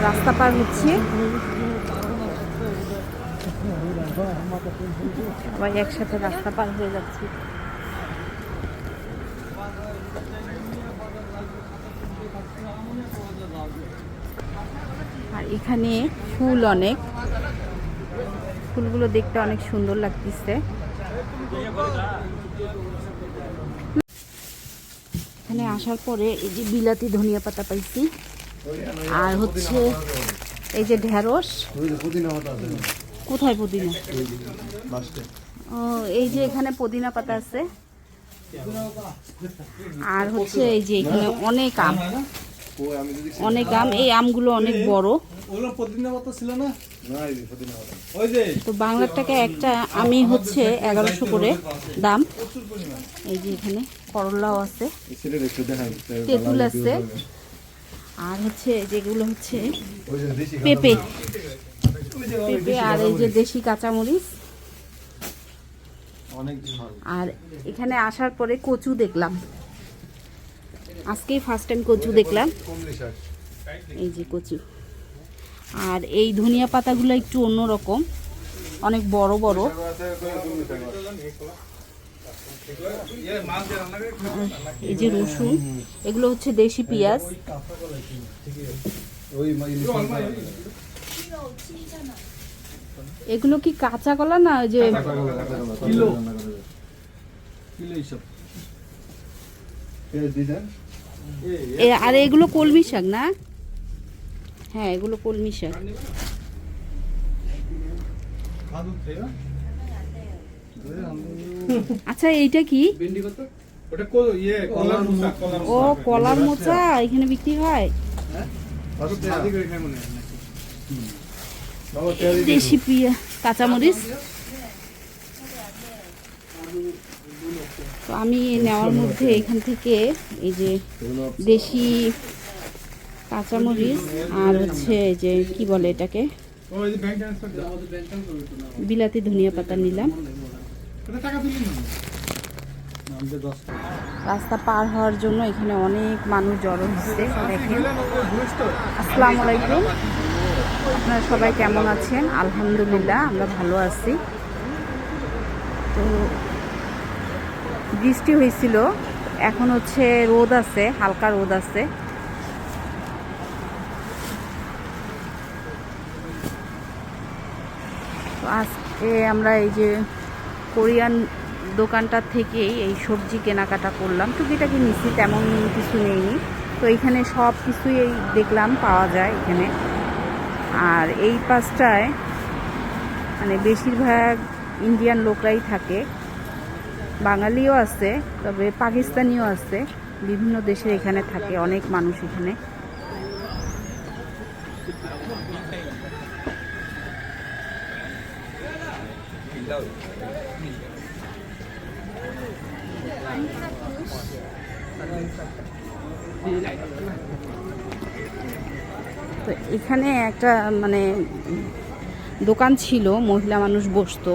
রাস্তা পার হচ্ছে, সবাই একসাথে রাস্তা পার হয়ে যাচ্ছে। আর এখানে ফুল অনেক, ফুলগুলো দেখতে অনেক সুন্দর লাগতেছে। এখানে আসার পরে এই যে বিলাতি ধনিয়া পাতা পাইছি, আর হচ্ছে এই যে ঢেঁড়স। কোথায় পুদিনা? ও, এই যে এখানে পুদিনা পাতা আছে। আর হচ্ছে এই যে এখানে অনেক আম, অনেক আম। এই আমগুলো অনেক বড়। তো বাংলার টাকা একটা আমি হচ্ছে 1100 করে দাম। এই যে এখানে করলাও আছে, তেঁতুল আছে, আর হচ্ছে যেগুলো হচ্ছে পেঁপে, পেঁপে, আর এই যে দেশি কাঁচামরিচ। আর এখানে আসার পরে কচু দেখলাম, আজকেই ফার্স্ট টাইম কচু দেখলাম। এই যে কচু। আর এই ধনিয়া পাতাগুলো একটু অন্যরকম, অনেক বড় বড়। এই যে রসুন, এগুলো হচ্ছে দেশি পেঁয়াজ। এগুলো কি কাঁচা কলা না? ওই যে আর এগুলো কলমি শাক না? হ্যাঁ, এগুলো কলমি শাক। আচ্ছা, এইটা কি? ও, কলার মোচা এখানে বিক্রি হয়। দেশি পেঁয়াজ, কাঁচামরিচ। তো আমি নেওয়ার মধ্যে এখান থেকে এই যে দেশি কাঁচামরিচ আর হচ্ছে এই যে কি বলে এটাকে, বিলাতি ধনিয়া পাতা নিলাম। রাস্তা পার হওয়ার জন্য এখানে অনেক মানুষ জড়ো হচ্ছে। দেখেন। আসসালামু আলাইকুম, আপনারা সবাই কেমন আছেন? আলহামদুলিল্লাহ, আমরা ভালো আছি। তো বৃষ্টি হয়েছিল, এখন হচ্ছে রোদ আছে, হালকা রোদ আছে। তো আজকে আমরা এই যে কোরিয়ান দোকানটার থেকেই এই সবজি কেনাকাটা করলাম। টুকিটাকি নিচ্ছি, তেমন কিছু নেইনি। তো এখানে সব কিছুই দেখলাম পাওয়া যায় এখানে। আর এই পাশটায় মানে বেশিরভাগ ইন্ডিয়ান লোকরাই থাকে, বাঙালিও আছে, তবে পাকিস্তানিও আছে, বিভিন্ন দেশের এখানে থাকে অনেক মানুষ এখানে। তো এখানে একটা মানে দোকান ছিল, মহিলা মানুষ বসতো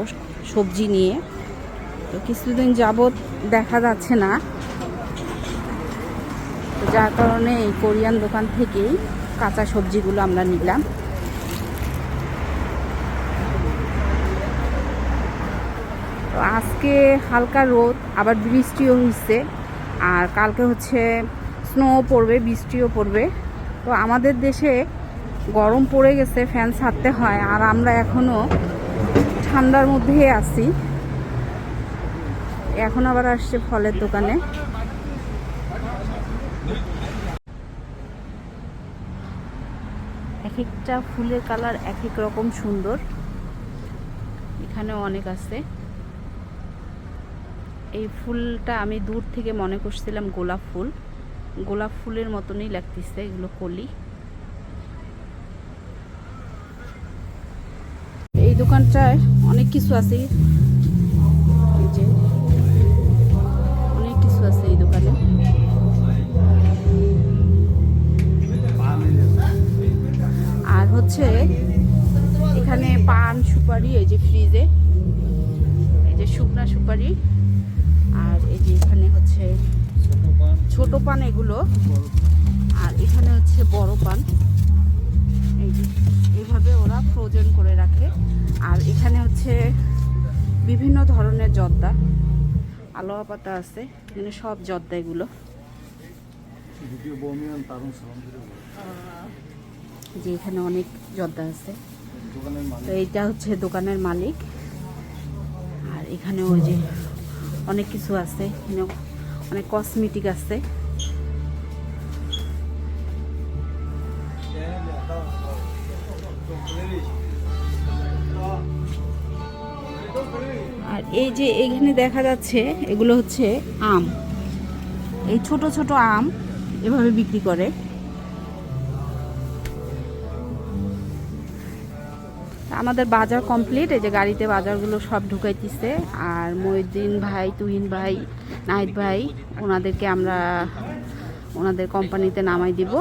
সবজি নিয়ে। তো কিছুদিন যাবত দেখা যাচ্ছে না, তো যার কারণে এই কোরিয়ান দোকান থেকেই কাঁচা সবজিগুলো আমরা নিলাম। তো আজকে হালকা রোদ, আবার বৃষ্টিও হচ্ছে, আর কালকে হচ্ছে স্নো পড়বে, বৃষ্টিও পড়বে। তো আমাদের দেশে গরম পড়ে গেছে, ফ্যান ছাড়তে হয়, আর আমরা এখনও ঠান্ডার মধ্যেই আছি। এখন আবার আসছে ফলের দোকানে। এক একটা ফুলের কালার এক এক রকম সুন্দর, এখানেও অনেক আছে। এই ফুলটা আমি দূর থেকে মনে করছিলাম গোলাপ ফুল, গোলাপ ফুলের মতনই লাগতেছে, এগুলো কলি। এই দোকানটায় অনেক কিছু আছে, এই যে অনেক কিছু আছে এই দোকানে। আর হচ্ছে এখানে পান সুপারি, এই যে ফ্রিজে এই যে শুকনা সুপারি, আর এই যে এখানে হচ্ছে ছোট পান এগুলো, আর এখানে হচ্ছে বড় পান। এই ওজন করে রাখে। আর এখানে হচ্ছে বিভিন্ন ধরনের জর্দা, আলোয়া পাতা আছে এখানে, সব জর্দা এগুলো। যে এখানে অনেক জর্দা আছে। তো এইটা হচ্ছে দোকানের মালিক। আর এখানে ওই যে অনেক কিছু আছে, এখানে অনেক কসমেটিক আছে। আর এই যে এখানে দেখা যাচ্ছে এগুলো হচ্ছে আম, এই ছোট ছোট আম এভাবে বিক্রি করে। আমাদের বাজার কমপ্লিট, এই যে গাড়িতে বাজারগুলো সব ঢুকাইতেছে। আর মহিউদ্দিন ভাই, তুহিন ভাই, নাহিদ ভাই, ওনাদেরকে আমরা ওনাদের কোম্পানিতে নামাই দিব।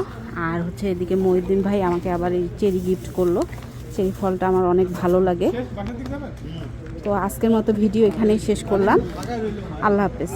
আর হচ্ছে এদিকে মহিউদ্দিন ভাই আমাকে আবার এই চেরি গিফট করলো, চেরি ফলটা আমার অনেক ভালো লাগে। তো আজকের মতো ভিডিও এখানেই শেষ করলাম। আল্লাহ হাফেজ।